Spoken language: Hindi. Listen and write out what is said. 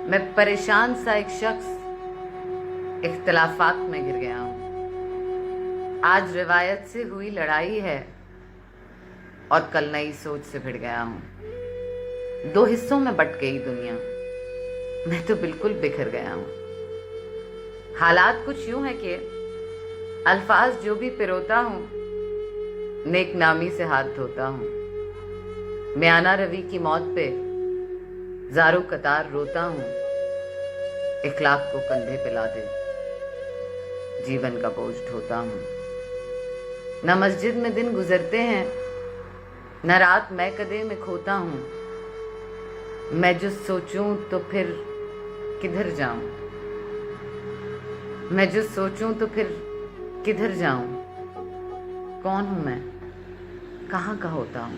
मैं परेशान सा एक शख्स इख्तिलाफात में गिर गया हूँ। आज रिवायत से हुई लड़ाई है और कल नई सोच से भिड़ गया हूँ। दो हिस्सों में बट गई दुनिया, मैं तो बिल्कुल बिखर गया हूँ। हालात कुछ यूं है कि अल्फाज जो भी पिरोता हूँ, नेक नामी से हाथ धोता हूँ। म्याना रवि की मौत पे ज़ारो कतार रोता हूँ। इखलाक को कंधे पे लादे जीवन का बोझ ढोता हूँ। न मस्जिद में दिन गुजरते हैं, न रात मैं कदे में खोता हूँ। मैं जो सोचूं तो फिर किधर जाऊं, मैं जो सोचूं तो फिर किधर जाऊं। कौन हूं मैं, कहाँ का होता हूं।